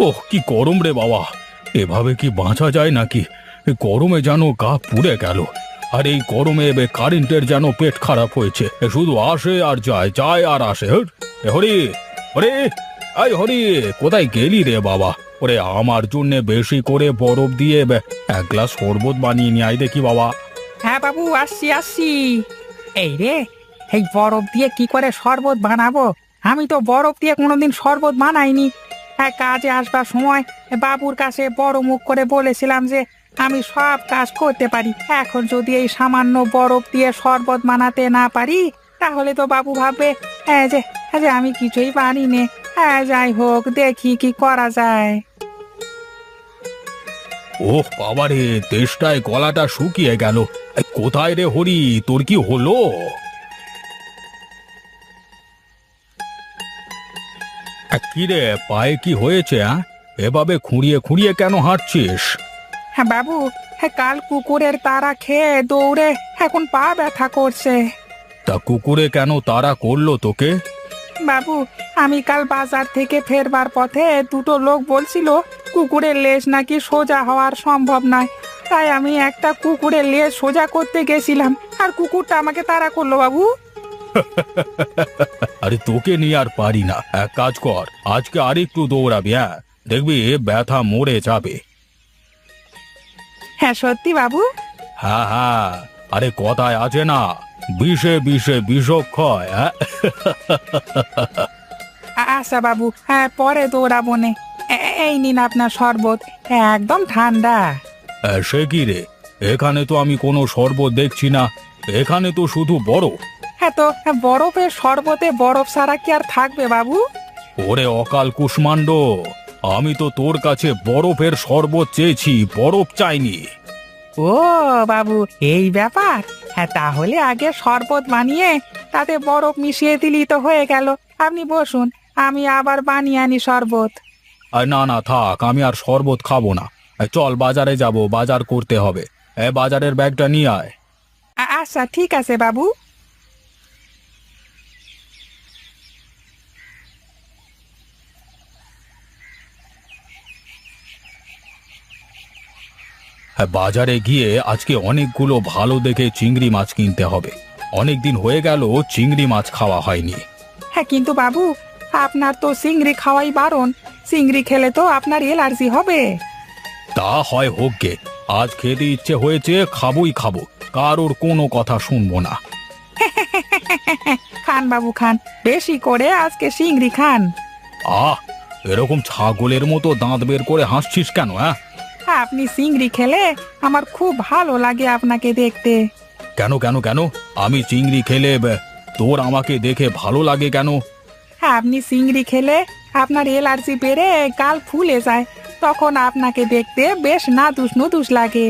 ওহ, কি গরম রে বাবা! এভাবে কি বাঁচা যায় নাকি? এ গরমে যেন গা পুড়ে গেল। আর এই গরমে কারেন্টের যেন পেট খারাপ হয়েছে। শুধু আসে আর যায়, যায় আর আসে। হ্যাট! এ হরি, হরি, আই হরি, কোথায় গেলি রে বাবা? ওরে, আমার জন্য বেশি করে বরফ দিয়ে এক গ্লাস শরবত বানিয়ে নিয়ে আয় দেখি বাবা। হ্যাঁ বাবু, আসছি আসছি। এই রে, এই বরফ দিয়ে কি করে শরবত বানাবো? আমি তো বরফ দিয়ে কোনোদিন শরবত বানাইনি। হ্যাঁ, কাজে আসবার সময় বাবুর কাছে বড় মুখ করে বলেছিলাম যে আমি সব কাজ করতে পারি। এখন যদি এই সামান্য বরফ দিয়ে শরবত বানাতে না পারি, তাহলে তো বাবু ভাববে যে আমি কিছুই পারি নে। হ্যাঁ, যাই হোক, দেখি কি করা যায়। ওহ বাবা রে, তেষ্টায় গলাটা শুকিয়ে গেল। কোথায় রে হরি, তোর কি হলো? কি রে, পায়ে কি হয়েছে? এভাবে খুঁড়িয়ে খুঁড়িয়ে কেন হাঁটছিস? হ্যাঁ বাবু, হ্যাঁ কাল কুকুরের তাড়া খেয়ে দৌড়ে এখন পা ব্যথা করছে। তা কুকুরে কেন তাড়া করলো তোকে? বাবু, আমি কাল বাজার থেকে ফেরবার পথে দুটো লোক বলছিল কুকুরের লেজ নাকি সোজা হওয়ার সম্ভব নয়। তাই আমি একটা কুকুরের লেজ সোজা করতে গেছিলাম, আর কুকুরটা আমাকে তাড়া করলো বাবু। আরে তোকে নিয়ে আর পারি না। এক কাজ কর, আজকে আর একটু দৌড়াবি। দেখবি ব্যথা মরে যাবে। হ্যাঁ সত্যি বাবু? হ্যাঁ হ্যাঁ, আরে কথায় আছে না, বিষে বিষে বিষক্ষয়। আচ্ছা বাবু, হ্যাঁ পরে দৌড়াবো নে। এই নিন আপনার শরবত, একদম ঠান্ডা। সে কি রে, এখানে তো আমি কোনো শরবত দেখছি না, এখানে তো শুধু বরফ। হ্যাঁ তো বরফের শরবতে বরফ ছাড়া কি আর থাকবে বাবু? ওরে অকাল কুষ্মাণ্ড, আমি তো তোর কাছে বরফের শরবত চেয়েছি, বরফ চাইনি। ও বাবু, এই ব্যাপার। হ্যাঁ, তাহলে আগে শরবত বানিয়ে তাতে বরফ মিশিয়ে দিলি তো হয়ে গেল। আপনি বসুন, আমি আবার বানিয়ে আনি শরবত। না না থাক, আমি আর শরবত খাবো না। চল বাজারে যাব, বাজার করতে হবে। বাজারের ব্যাগটা নিয়ে আয়। আচ্ছা ঠিক আছে বাবু। বাজারে গিয়ে আজকে অনেকগুলো ভালো দেখে চিংড়ি মাছ কিনতে হবে। অনেক দিন হয়ে গেল চিংড়ি মাছ খাওয়া হয়নি। হ্যাঁ কিন্তু বাবু, আপনার তো চিংড়ি খাওয়াই বারণ। চিংড়ি খেলে তো আপনার অ্যালার্জি হবে। তা হয় হোক গে, আজ খেতে ইচ্ছে হয়েছে, খাবোই খাবো, কারোর কোনো কথা শুনবো না। খান বাবু খান, বেশি করে আজকে চিংড়ি খান। আহ, এরকম ছাগলের মতো দাঁত বের করে হাসছিস কেন? আপনি চিংড়ি খেলে আমার খুব ভালো লাগে আপনাকে দেখতে। কেন কেন কেন, আমি চিংড়ি খেলে তোর আমাকে দেখে ভালো লাগে কেন? আপনি চিংড়ি খেলে আপনার অ্যালার্জি বেড়ে গাল ফুলে যায়, তখন আপনাকে দেখতে বেশ নাদুস নুদুস লাগে।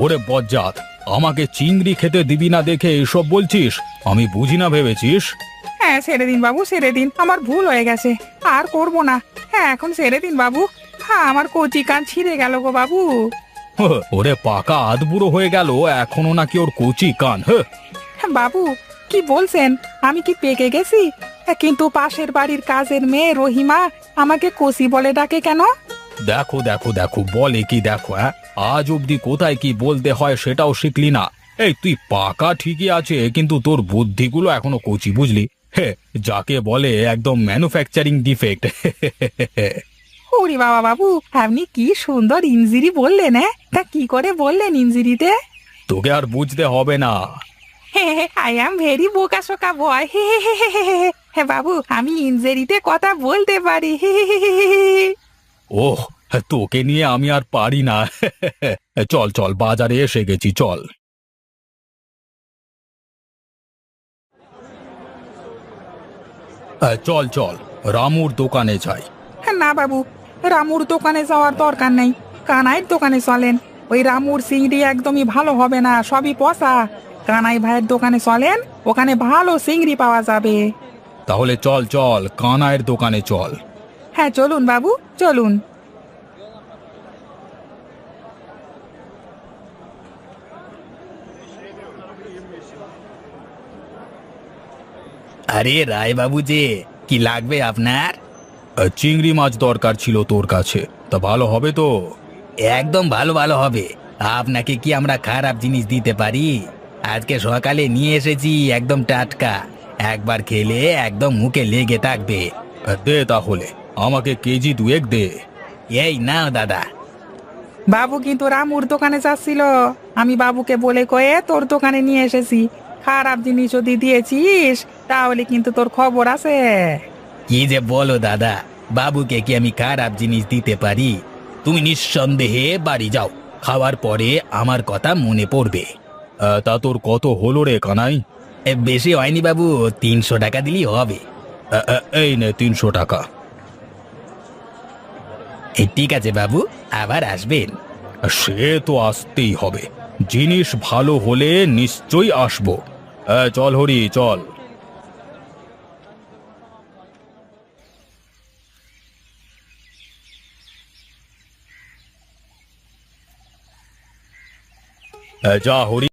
ওরে বজ্জাত, আমাকে চিংড়ি খেতে দিবি না দেখে এসব বলছিস? আমি বুঝি না ভেবেছিস? হ্যাঁ ছেড়ে দিন বাবু, ছেড়ে দিন, আমার ভুল হয়ে গেছে, আর করব না। হ্যাঁ এখন ছেড়ে দিন বাবু। হ্যাঁ, আমার কচি কান ছিঁড়ে গেল গো বাবু। ওরে পাকা আধবুড়ো হয়ে গেল, এখনো নাকি ওর কচি কান? হ্যাঁ, বাবু কি বলছেন? আমি কি পেকে গেছি? কিন্তু পাশের বাড়ির কাজের মেয়ে রহিমা আমাকে কচি বলে ডাকে কেন? দেখো দেখো দেখো, বলে কি দেখো। আজ অব্দি কোথায় কি বলতে হয় সেটাও শিখলি না। এই তুই পাকা ঠিকই আছে, কিন্তু তোর বুদ্ধিগুলো এখনো কচি, বুঝলি? যাকে বলে একদম ম্যানুফ্যাকচারিং ডিফেক্ট। ওরে বাবা বাবু, আপনি কি সুন্দর ইঞ্জিরি বললেন! তা কি করে বললেন ইঞ্জিরিতে? তোকে আর বুঝতে হবে না। আই অ্যাম ভেরি বোকা শোকা বয়। হ্যাঁ বাবু, আমি ইঞ্জিরিতে কথা বলতে পারি। ওহ, তোকে নিয়ে আমি আর পারি না। চল চল, বাজারে এসে গেছি, চল। চল চল, রামুর দোকানে যাই। না বাবু, রামুর দোকানে যাওয়ার দরকার নেই, কানাইয়ের দোকানে চলেন। ওই রামুর চিংড়ি একদমই ভালো হবে না, সবই পচা। কানাই ভাইয়ের দোকানে চলেন, ওখানে ভালো চিংড়ি পাওয়া যাবে। তাহলে চল চল, কানাইয়ের দোকানে চল। হ্যাঁ চলুন বাবু, চলুন। আরে রায় বাবু যে, কি লাগবে আপনার? চিংড়ি মাছ দরকার ছিল তোর কাছে, তা ভালো হবে তো? একদম ভালো ভালো হবে। আপনাকে কি আমরা খারাপ জিনিস দিতে পারি? আজকে সকালে নিয়ে এসেছি, একদম টাটকা। একবার খেলে একদম মুখে লেগে থাকবে। দে তাহলে, আমাকে কেজি দুয়েক দে। এই নাও দাদা। বাবু কিন্তু রামুর দোকানে যাচ্ছিল, আমি বাবুকে বলে কয়ে তোর দোকানে নিয়ে এসেছি। খারাপ জিনিস যদি দিয়েছিস তাহলে কিন্তু তোর খবর আছে। কি যে বলো দাদা, বাবুকে কি আমি খারাপ জিনিস দিতে পারি? তুমি নিঃসন্দেহে বাড়ি যাও, খাওয়ার পরে আমার কথা মনে পড়বে। তা তোর কত হলো রে কানাই? বেশি হয়নি বাবু, 300 টাকা দিলেই হবে। এই নে 300 টাকা। ঠিক আছে বাবু, আবার আসবেন। সে তো আসতেই হবে, জিনিস ভালো হলে নিশ্চয়ই আসবো। চল হরি চল। যা হরি।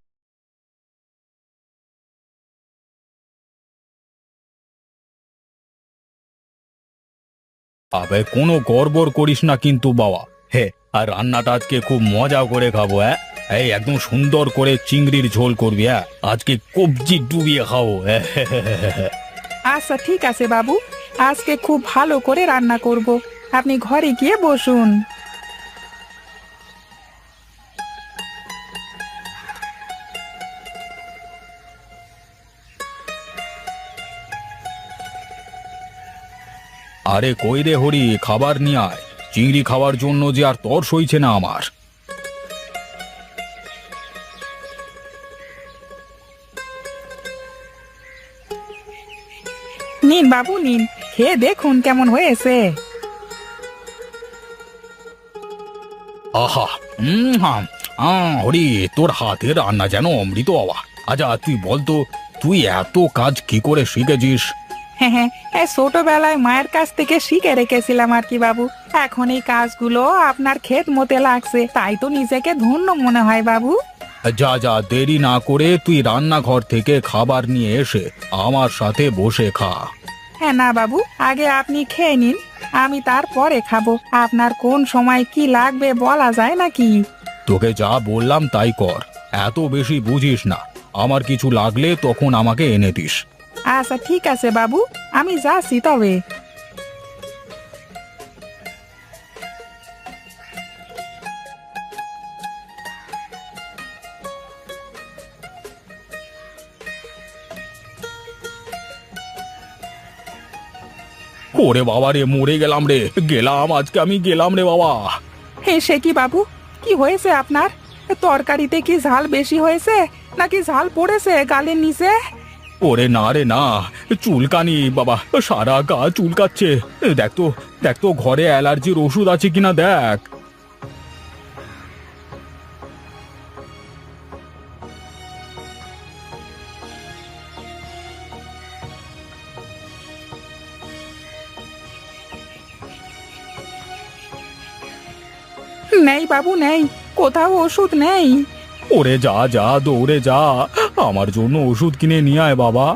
আবে কোনো গড়বড় করিস না কিন্তু বাবা। হে, আর রান্নাটা আজকে খুব মজা করে খাবো। হ্যাঁ, এই একদম সুন্দর করে চিংড়ির ঝোল করবি। হ্যাঁ, আজকে কবজি ডুবিয়ে খাবো। আচ্ছা ঠিক আছে বাবু, আজকে খুব ভালো করে রান্না করব। আপনি ঘরে গিয়ে বসুন। আরে কই রে হরি, খাবার নিয়ে আয়। চিংড়ি খাওয়ার জন্য যে আর তর সইছে না আমার। নিন বাবু নিন, খেয়ে দেখুন কেমন হয়েছে। আহা, হরি, তোর হাতের রান্না যেন অমৃত বাবা। আচ্ছা তুই বলতো, তুই এত কাজ কি করে শিখেছিস? হ্যাঁ হ্যাঁ, ছোটবেলায় মায়ের কাছ থেকে শিখে রেখেছিলাম আর কি বাবু। এখন এই কাজগুলো আপনার ক্ষেত মতে লাগছে, তাই তো নিজেকে ধন্য মনে হয় বাবু। যা যা, দেরি না করে তুই রান্নাঘর থেকে খাবার নিয়ে এসে আমার সাথে বসে খা। হ্যাঁ না বাবু, আগে আপনি খেয়ে নিন, আমি তারপরে খাবো। আপনার কোন সময় কি লাগবে বলা যায় নাকি? তোকে যা বললাম তাই কর, এত বেশি বুঝিস না। আমার কিছু লাগলে তখন আমাকে এনে দিস। আচ্ছা ঠিক আছে বাবু, আমি যাচ্ছি তবে। ওরে বাবা রে, মরে গেলাম রে, গেলাম আজকে, আমি গেলাম রে বাবা। হে সে কি বাবু, কি হয়েছে আপনার? তরকারিতে কি ঝাল বেশি হয়েছে নাকি ঝাল পড়েছে গালের নিচে? ওরে না রে না, চুলকানি বাবা, সারা গা চুলকাচ্ছে। দেখ তো, দেখ তো ঘরে অ্যালার্জির ওষুধ আছে কিনা দেখ। নেই বাবু নেই, কোথাও ওষুধ নেই। ওরে যা যা, দৌড়ে যা, আমার জন্য ওষুধ কিনে নিয়ে আয় বাবা।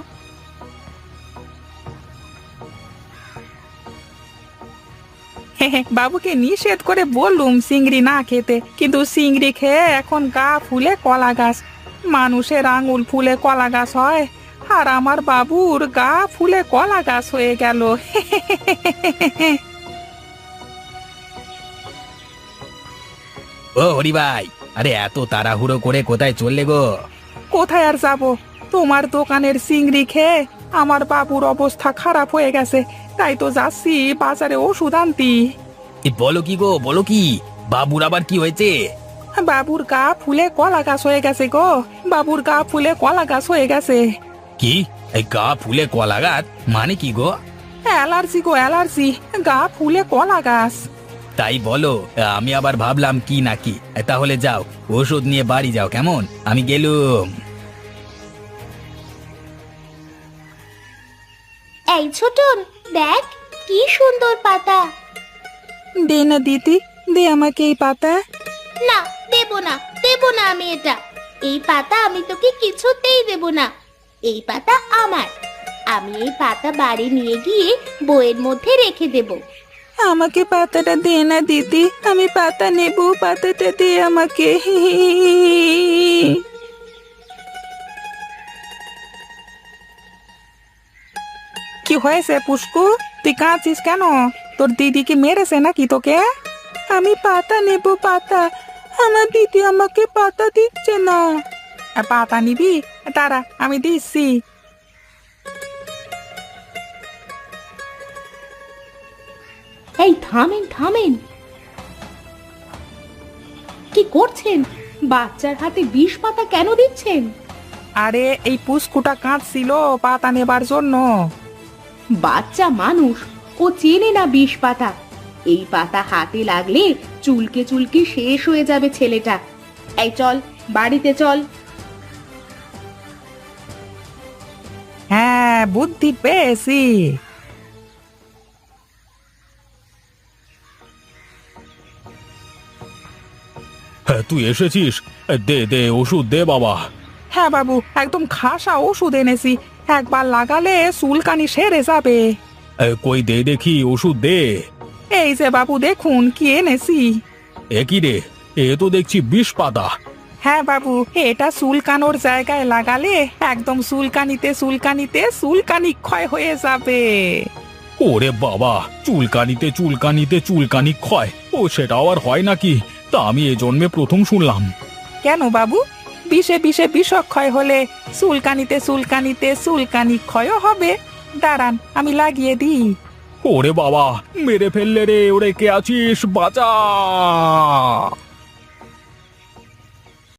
বাবুকে নিষেধ করে বললুম চিংড়ি না খেতে, কিন্তু চিংড়ি খেয়ে এখন গা ফুলে কলা গাছ। মানুষের আঙুল ফুলে কলা গাছ হয়, আর আমার বাবুর গা ফুলে কলা গাছ হয়ে গেল। ও হরি ভাই, আরে এত তাড়াহুড়ো করে কোথায় চললে গো? কোথায় আর যাব, তোমার দোকানের চিংড়ি খেয়ে আমার বাবুর অবস্থা খারাপ হয়ে গেছে, তাই তো যাচ্ছি বাজারে ওষুধ আনতি। বলো কি গো, বলো কি? বাবুর আবার কি হয়েছে? বাবুর গা ফুলে কলা গাছ হয়ে গেছে গো, বাবুর গা ফুলে কলা গাছ হয়ে গেছে। কি? এই গা ফুলে কলা গাছ মানে কি গো? অ্যালার্জি গো অ্যালার্জি, গা ফুলে কলা গাছ। তাই বলো, আমি আবার ভাবলাম কি নাকি। তাহলে যাও, ওষুধ নিয়ে বাড়ি যাও, কেমন? আমি গেলুম। এই ছোটন, দেখ কি সুন্দর পাতা। দে না দিদি, দে আমাকে এই পাতা। না, দেব না, দেব না আমি এটা। এই পাতা আমি তোকে কিছুতেই দেব না। এই পাতা আমার, আমি এই পাতা বাড়ি নিয়ে গিয়ে বইয়ের মধ্যে রেখে দেব। আমাকে পাতাটা দে না দিদি, আমি পাতা নেব, পাতাটা দে আমাকে। কি হয়েছে পুষ্কু, তুই কাঁদছিস কেন? তোর দিদি কি মেরেছে নাকি তোকে? আমি পাতা নেব, পাতা। আমার দিদি আমাকে পাতা দিচ্ছে না। পাতা নিবি? দাঁড়া, আমি দিচ্ছি। এই থামেন থামেন, কি করছেন? বাচ্চার হাতে বিষ পাতা কেন দিচ্ছেন? আরে এই পুষ্কুটা কাঁদছিল পাতা নেবার জন্য। বাচ্চা মানুষ, ও চেনে না বিষ পাতা। এই পাতা হাতে লাগলে চুলকে চুলকে শেষ হয়ে যাবে ছেলেটা। এই চল, বাড়িতে চল। হ্যাঁ, বুদ্ধি পেয়েছি। হ্যাঁ, তুই এসেছিস? দে দে ওষুধ দে বাবা। হ্যাঁ বাবু, একদম খাসা ওষুধ এনেছি, একবার লাগালে চুলকানি সেরে যাবে। কই দে দেখি ওষুধ দে। এই যে বাবু দেখুন কি এনেছি। এ কি রে, এ তো দেখছি বিষ পাতা। হ্যাঁ বাবু, এটা চুলকানোর জায়গায় লাগালে একদম চুলকানিতে চুলকানিতে চুলকানি ক্ষয় হয়ে যাবে। ওরে বাবা, চুলকানিতে চুলকানিতে চুলকানি ক্ষয়, ও সেটা আবার হয় নাকি? তা আমি এ জন্মে প্রথম শুনলাম। কেন বাবু, বিষে বিষে বিষক্ষয় হলে চুলকানিতে চুলকানিতে চুলকানি ক্ষয়ও হবে। দাঁড়ান, আমি লাগিয়ে দিই। ওরে বাবা, মেরে ফেললে রে, ওরে কে আছিস, বাঁচা!